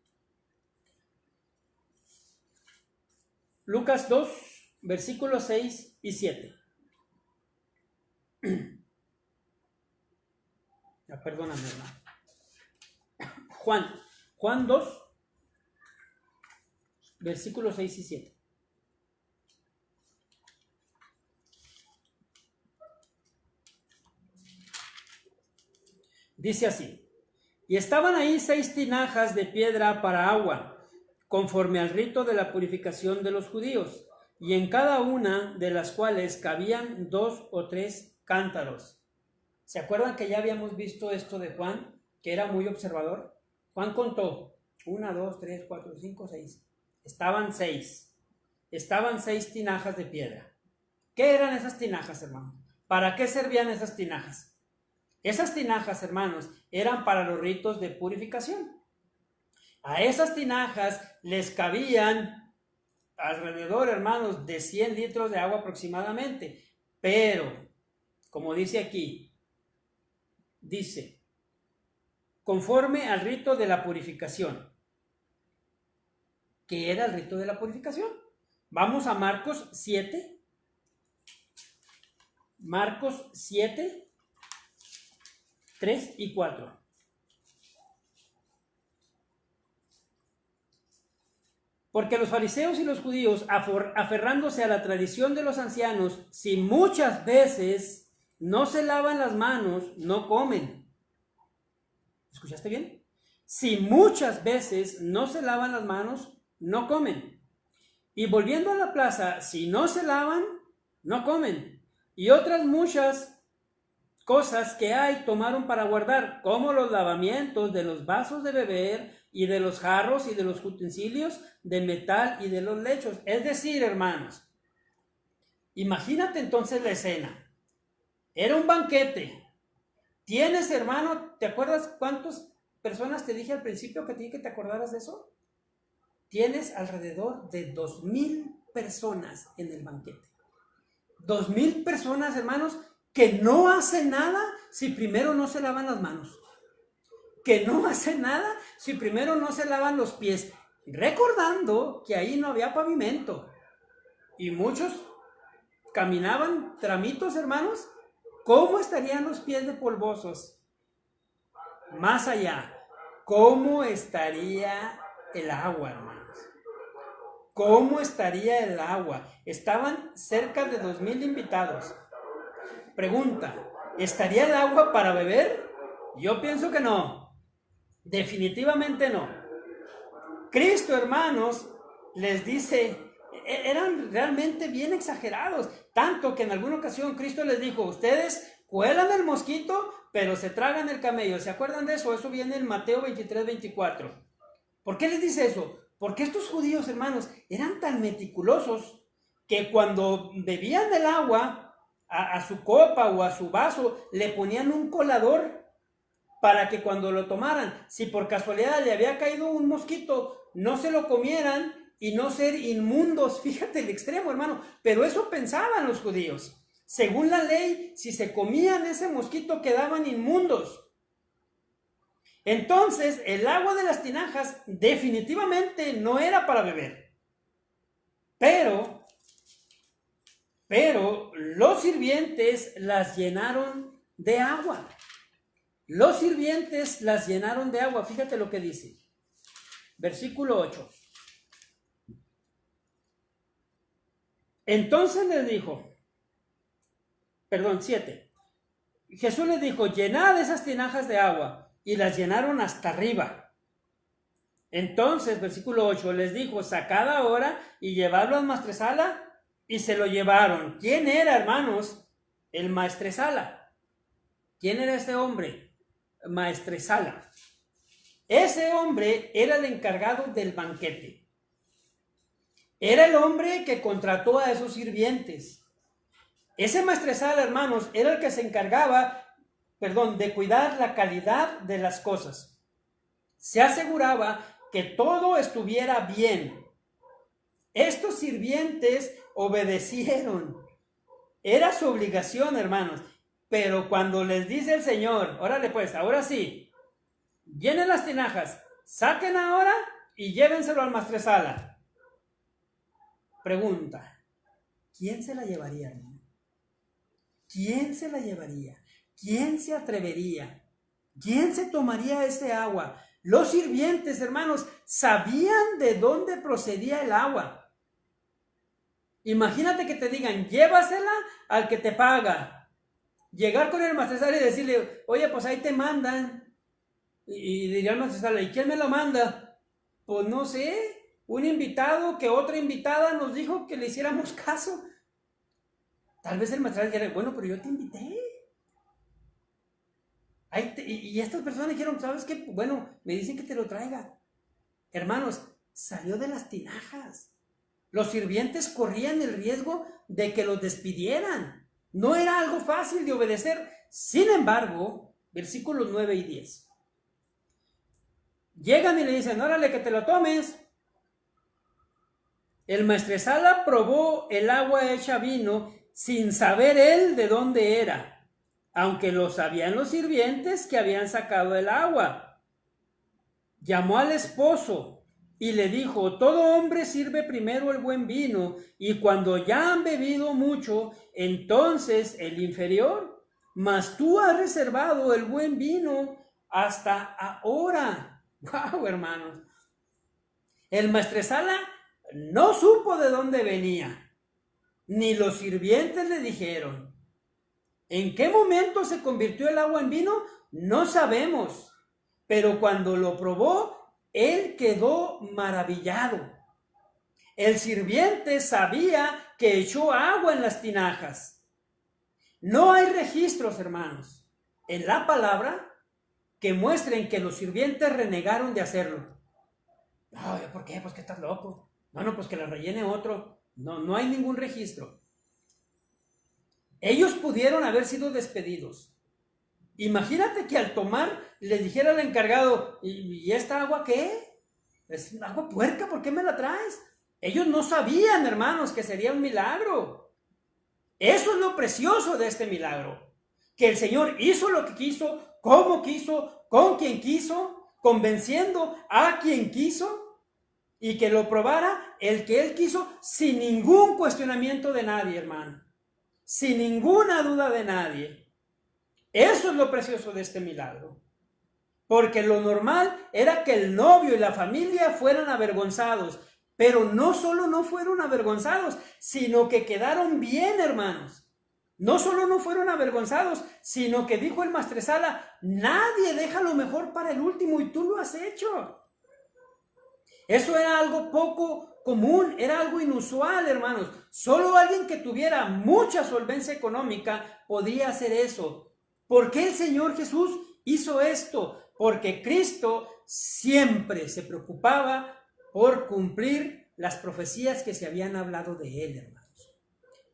Lucas 2, versículos 6 y 7. Perdóname, hermano. Juan 2, versículos 6 y 7. Dice así, y estaban ahí 6 tinajas de piedra para agua, conforme al rito de la purificación de los judíos, y en cada una de las cuales cabían 2 o 3 cántaros. ¿Se acuerdan que ya habíamos visto esto de Juan, que era muy observador? Juan contó 1, 2, 3, 4, 5, 6. Estaban 6. Estaban 6 tinajas de piedra. ¿Qué eran esas tinajas, hermano? ¿Para qué servían esas tinajas? Esas tinajas, hermanos, eran para los ritos de purificación. A esas tinajas les cabían alrededor, hermanos, de 100 litros de agua aproximadamente. Pero, como dice aquí, dice, conforme al rito de la purificación. ¿Qué era el rito de la purificación? Vamos a Marcos 7. Marcos 7. 3 y 4. Porque los fariseos y los judíos, aferrándose a la tradición de los ancianos, si muchas veces no se lavan las manos, no comen. ¿Escuchaste bien? Si muchas veces no se lavan las manos, no comen. Y volviendo a la plaza, si no se lavan, no comen. Y otras muchas cosas que hay tomaron para guardar, como los lavamientos de los vasos de beber y de los jarros y de los utensilios de metal y de los lechos. Es decir, hermanos, imagínate entonces la escena. Era un banquete. Tienes, hermano, ¿te acuerdas cuántas personas te dije al principio que te acordaras de eso? Tienes alrededor de 2,000 personas en el banquete. 2,000 personas, hermanos, que no hacen nada si primero no se lavan las manos. Que no hacen nada si primero no se lavan los pies. Recordando que ahí no había pavimento. Y muchos caminaban tramitos, hermanos. ¿Cómo estarían los pies de polvosos? Más allá, ¿cómo estaría el agua, hermanos? ¿Cómo estaría el agua? Estaban cerca de 2,000 invitados. Pregunta, ¿estaría el agua para beber? Yo pienso que no. Definitivamente no. Cristo, hermanos, les dice, eran realmente bien exagerados, tanto que en alguna ocasión Cristo les dijo, ustedes cuelan el mosquito, pero se tragan el camello. ¿Se acuerdan de eso? Eso viene en Mateo 23-24. ¿Por qué les dice eso? Porque estos judíos, hermanos, eran tan meticulosos que cuando bebían del agua, a su copa o a su vaso, le ponían un colador para que cuando lo tomaran, si por casualidad le había caído un mosquito, no se lo comieran y no ser inmundos. Fíjate el extremo, hermano. Pero eso pensaban los judíos. Según la ley, si se comían ese mosquito, quedaban inmundos. Entonces, el agua de las tinajas definitivamente no era para beber. Pero los sirvientes las llenaron de agua. Los sirvientes las llenaron de agua. Fíjate lo que dice. Versículo 8. Entonces les dijo, 7. Jesús les dijo, llenad esas tinajas de agua. Y las llenaron hasta arriba. Entonces, versículo 8, les dijo, sacad ahora y llevadlo al maestresala. Y se lo llevaron. ¿Quién era, hermanos? El maestresala. ¿Quién era ese hombre? Maestresala. Ese hombre era el encargado del banquete. Era el hombre que contrató a esos sirvientes. Ese maestresala, hermanos, era el que se encargaba de cuidar la calidad de las cosas. Se aseguraba que todo estuviera bien. Estos sirvientes obedecieron. Era su obligación, hermanos. Pero cuando les dice el Señor, órale pues, ahora sí, llenen las tinajas, saquen ahora y llévenselo al maestresala. Pregunta, ¿quién se la llevaría, hermano? ¿Quién se la llevaría? ¿Quién se atrevería? ¿Quién se tomaría ese agua? Los sirvientes, hermanos, sabían de dónde procedía el agua. Imagínate que te digan, llévasela al que te paga. Llegar con el maestresala y decirle, oye, pues ahí te mandan. Y diría el maestresala, ¿y quién me lo manda? Pues no sé, un invitado que otra invitada nos dijo que le hiciéramos caso. Tal vez el maestresala dijera, bueno, pero yo te invité. Y estas personas dijeron, ¿sabes qué? Bueno, me dicen que te lo traiga. Hermanos, salió de las tinajas. Los sirvientes corrían el riesgo de que los despidieran. No era algo fácil de obedecer. Sin embargo, versículos 9 y 10. Llegan y le dicen, órale, que te lo tomes. El maestresala probó el agua hecha vino sin saber él de dónde era, aunque lo sabían los sirvientes que habían sacado el agua. Llamó al esposo y le dijo, todo hombre sirve primero el buen vino, y cuando ya han bebido mucho, entonces el inferior. Mas tú has reservado el buen vino hasta ahora. ¡Wow, hermanos! El maestresala no supo de dónde venía, ni los sirvientes le dijeron. ¿En qué momento se convirtió el agua en vino? No sabemos. Pero cuando lo probó, él quedó maravillado. El sirviente sabía que echó agua en las tinajas. No hay registros, hermanos, en la palabra que muestren que los sirvientes renegaron de hacerlo. No, ¿por qué? Pues que estás loco. No, pues que la rellene otro. No hay ningún registro. Ellos pudieron haber sido despedidos. Imagínate que al tomar le dijera al encargado, ¿y esta agua qué? Es agua puerca, ¿por qué me la traes? Ellos no sabían, hermanos, que sería un milagro. Eso es lo precioso de este milagro. Que el Señor hizo lo que quiso, como quiso, con quien quiso, convenciendo a quien quiso, y que lo probara el que Él quiso sin ningún cuestionamiento de nadie, hermano. Sin ninguna duda de nadie. Eso es lo precioso de este milagro. Porque lo normal era que el novio y la familia fueran avergonzados. Pero no solo no fueron avergonzados, sino que quedaron bien, hermanos. No solo no fueron avergonzados, sino que dijo el maestresala, nadie deja lo mejor para el último y tú lo has hecho. Eso era algo poco común, era algo inusual, hermanos. Solo alguien que tuviera mucha solvencia económica podía hacer eso. ¿Por qué el Señor Jesús hizo esto? Porque Cristo siempre se preocupaba por cumplir las profecías que se habían hablado de Él, hermanos.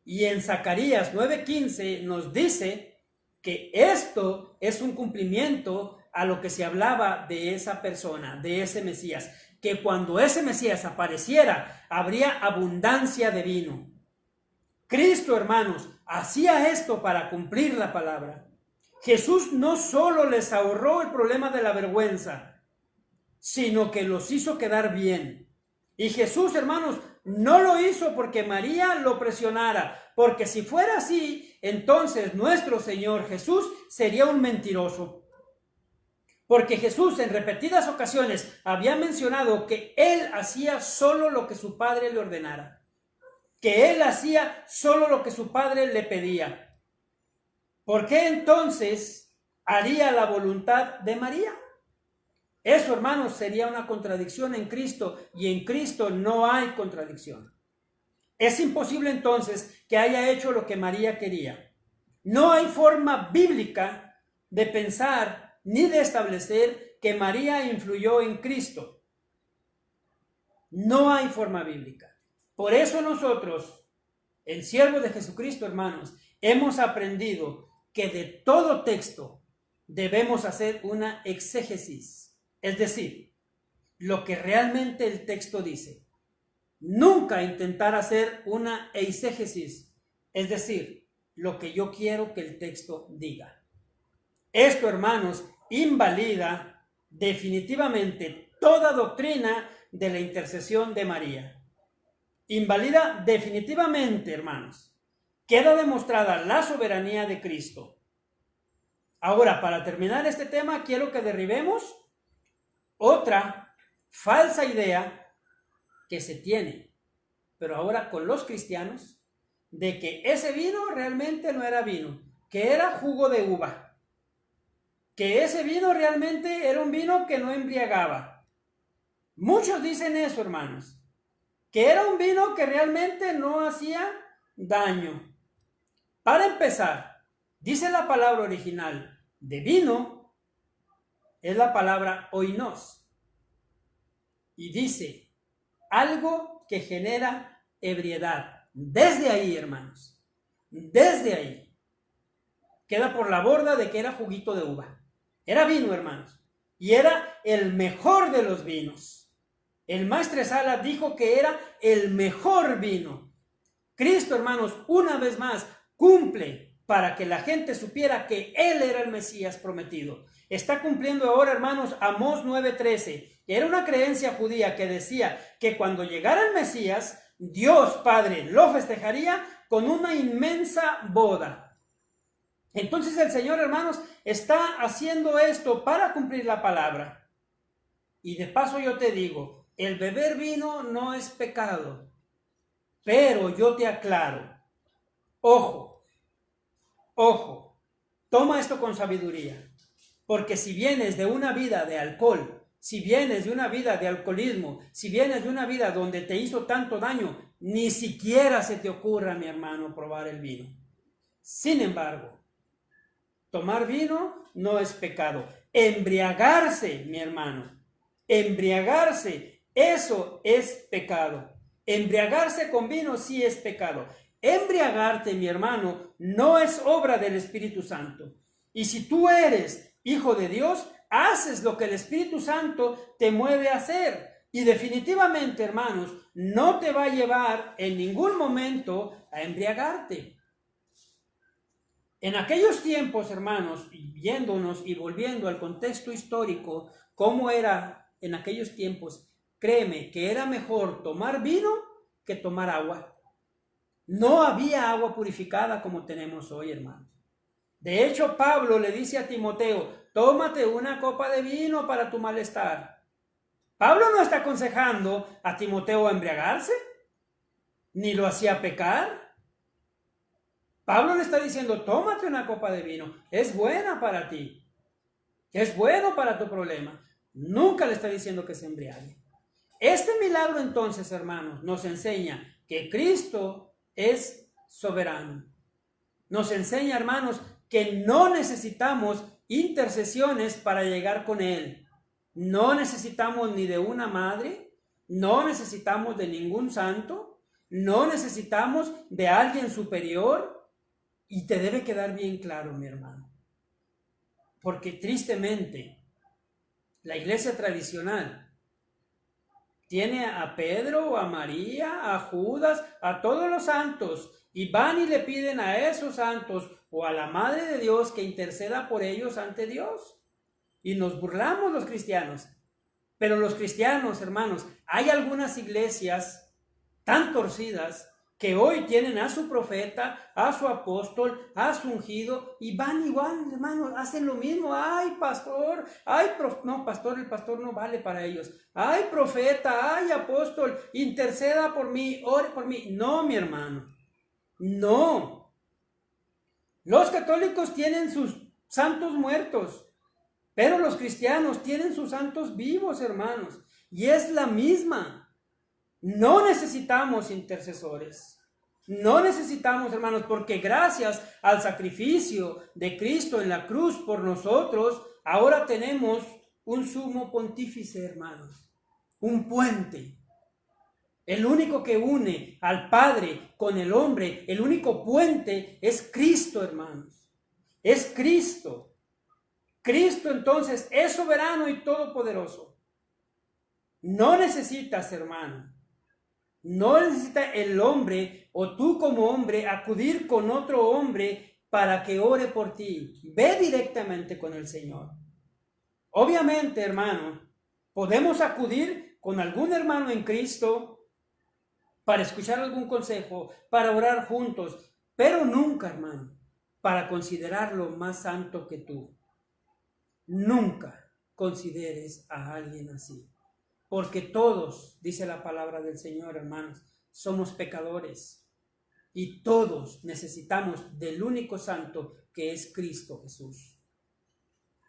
Y en Zacarías 9:15 nos dice que esto es un cumplimiento a lo que se hablaba de esa persona, de ese Mesías, que cuando ese Mesías apareciera, habría abundancia de vino. Cristo, hermanos, hacía esto para cumplir la palabra. Jesús no solo les ahorró el problema de la vergüenza, sino que los hizo quedar bien. Y Jesús, hermanos, no lo hizo porque María lo presionara, porque si fuera así, entonces nuestro Señor Jesús sería un mentiroso. Porque Jesús en repetidas ocasiones había mencionado que Él hacía solo lo que su Padre le ordenara, que Él hacía solo lo que su Padre le pedía. ¿Por qué entonces haría la voluntad de María? Eso, hermanos, sería una contradicción en Cristo, y en Cristo no hay contradicción. Es imposible entonces que haya hecho lo que María quería. No hay forma bíblica de pensar ni de establecer que María influyó en Cristo. No hay forma bíblica. Por eso nosotros, en siervos de Jesucristo, hermanos, hemos aprendido que de todo texto debemos hacer una exégesis. Es decir, lo que realmente el texto dice. Nunca intentar hacer una eisegesis, es decir, lo que yo quiero que el texto diga. Esto, hermanos, invalida definitivamente toda doctrina de la intercesión de María. Invalida definitivamente, hermanos. Queda demostrada la soberanía de Cristo. Ahora, para terminar este tema, quiero que derribemos otra falsa idea que se tiene, pero ahora con los cristianos, de que ese vino realmente no era vino, que era jugo de uva, que ese vino realmente era un vino que no embriagaba. Muchos dicen eso, hermanos, que era un vino que realmente no hacía daño. Para empezar, dice la palabra original de vino, es la palabra oinos, y dice algo que genera ebriedad. Desde ahí, hermanos, desde ahí, queda por la borda de que era juguito de uva. Era vino, hermanos, y era el mejor de los vinos. El maestresala dijo que era el mejor vino. Cristo, hermanos, una vez más, cumple para que la gente supiera que Él era el Mesías prometido. Está cumpliendo ahora, hermanos, Amós 9:13. Era una creencia judía que decía que cuando llegara el Mesías, Dios Padre lo festejaría con una inmensa boda. Entonces el Señor, hermanos, está haciendo esto para cumplir la palabra. Y de paso yo te digo, el beber vino no es pecado. Pero yo te aclaro, ojo, Toma esto con sabiduría, porque si vienes de una vida de alcohol, si vienes de una vida de alcoholismo, si vienes de una vida donde te hizo tanto daño, ni siquiera se te ocurra, mi hermano, probar el vino. Sin embargo, tomar vino no es pecado. Embriagarse, mi hermano, embriagarse, eso es pecado. Embriagarse con vino sí es pecado. Embriagarte, mi hermano, no es obra del Espíritu Santo. Y si tú eres hijo de Dios, haces lo que el Espíritu Santo te mueve a hacer. Y definitivamente, hermanos, no te va a llevar en ningún momento a embriagarte. En aquellos tiempos, hermanos, viéndonos y volviendo al contexto histórico, cómo era en aquellos tiempos, créeme que era mejor tomar vino que tomar agua. No había agua purificada como tenemos hoy, hermanos. De hecho, Pablo le dice a Timoteo, tómate una copa de vino para tu malestar. Pablo no está aconsejando a Timoteo a embriagarse, ni lo hacía pecar. Pablo le está diciendo, tómate una copa de vino, es buena para ti, es bueno para tu problema. Nunca le está diciendo que se embriague. Este milagro entonces, hermanos, nos enseña que Cristo es soberano. Nos enseña, hermanos, que no necesitamos intercesiones para llegar con Él. No necesitamos ni de una madre, no necesitamos de ningún santo, no necesitamos de alguien superior. Y te debe quedar bien claro, mi hermano, porque tristemente la iglesia tradicional tiene a Pedro, a María, a Judas, a todos los santos, y van y le piden a esos santos o a la Madre de Dios que interceda por ellos ante Dios. Y nos burlamos los cristianos. Pero los cristianos, hermanos, hay algunas iglesias tan torcidas que hoy tienen a su profeta, a su apóstol, a su ungido, y van igual, hermanos, hacen lo mismo. Ay, pastor, ay, no, pastor, el pastor no vale para ellos. Ay, profeta, ay, apóstol, interceda por mí, ore por mí. No, mi hermano, no. Los católicos tienen sus santos muertos, pero los cristianos tienen sus santos vivos, hermanos, y es la misma. No necesitamos intercesores, no necesitamos, hermanos, porque gracias al sacrificio de Cristo en la cruz por nosotros, ahora tenemos un sumo pontífice, hermanos, un puente. El único que une al Padre con el hombre, el único puente es Cristo, hermanos, es Cristo. Cristo entonces es soberano y todopoderoso. No necesitas, hermano, no necesita el hombre o tú como hombre acudir con otro hombre para que ore por ti. Ve directamente con el Señor. Obviamente, hermano, podemos acudir con algún hermano en Cristo para escuchar algún consejo, para orar juntos, pero nunca, hermano, para considerarlo más santo que tú. Nunca consideres a alguien así. Porque todos, dice la palabra del Señor, hermanos, somos pecadores. Y todos necesitamos del único santo que es Cristo Jesús.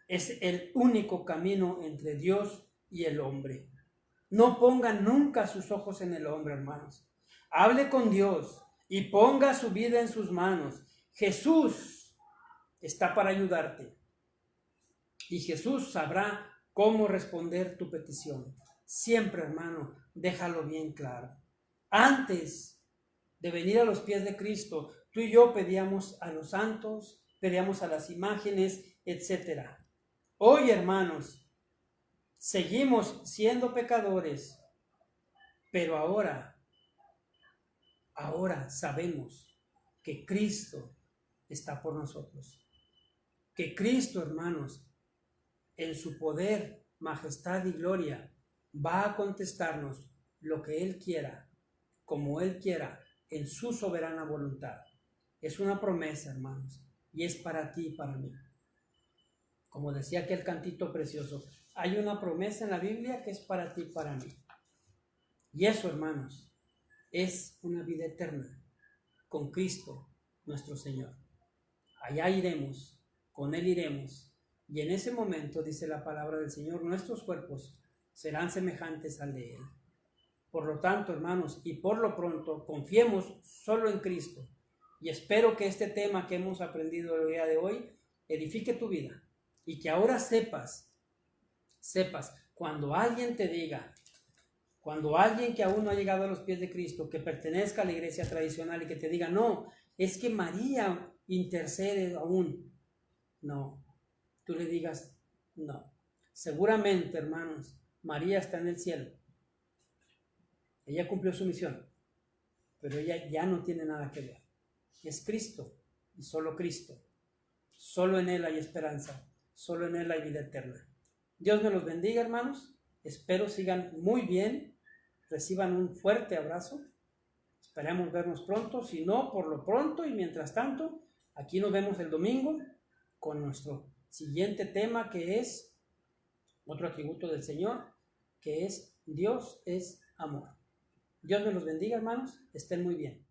Es el único camino entre Dios y el hombre. No pongan nunca sus ojos en el hombre, hermanos. Hable con Dios y ponga su vida en sus manos. Jesús está para ayudarte. Y Jesús sabrá cómo responder tu petición. Siempre, hermano, déjalo bien claro. Antes de venir a los pies de Cristo, tú y yo pedíamos a los santos, pedíamos a las imágenes, etc. Hoy, hermanos, seguimos siendo pecadores, pero ahora sabemos que Cristo está por nosotros. Que Cristo, hermanos, en su poder, majestad y gloria, va a contestarnos lo que Él quiera, como Él quiera, en su soberana voluntad. Es una promesa, hermanos, y es para ti y para mí. Como decía aquel cantito precioso, hay una promesa en la Biblia que es para ti y para mí. Y eso, hermanos, es una vida eterna con Cristo, nuestro Señor. Allá iremos con Él iremos. Y en ese momento, dice la palabra del Señor, nuestros cuerpos serán semejantes al de Él. Por lo tanto, hermanos, y por lo pronto, confiemos solo en Cristo. Y espero que este tema que hemos aprendido el día de hoy edifique tu vida. Y que ahora sepas, cuando alguien te diga, cuando alguien que aún no ha llegado a los pies de Cristo, que pertenezca a la iglesia tradicional y que te diga, no, es que María intercede aún. No, tú le digas, no. Seguramente, hermanos, María está en el cielo. Ella cumplió su misión, pero ella ya no tiene nada que ver. Es Cristo y solo Cristo. Solo en Él hay esperanza, solo en Él hay vida eterna. Dios me los bendiga, hermanos. Espero sigan muy bien, reciban un fuerte abrazo. Esperamos vernos pronto, si no, por lo pronto y mientras tanto, aquí nos vemos el domingo con nuestro siguiente tema, que es otro atributo del Señor, que es Dios es amor. Dios me los bendiga, hermanos, estén muy bien.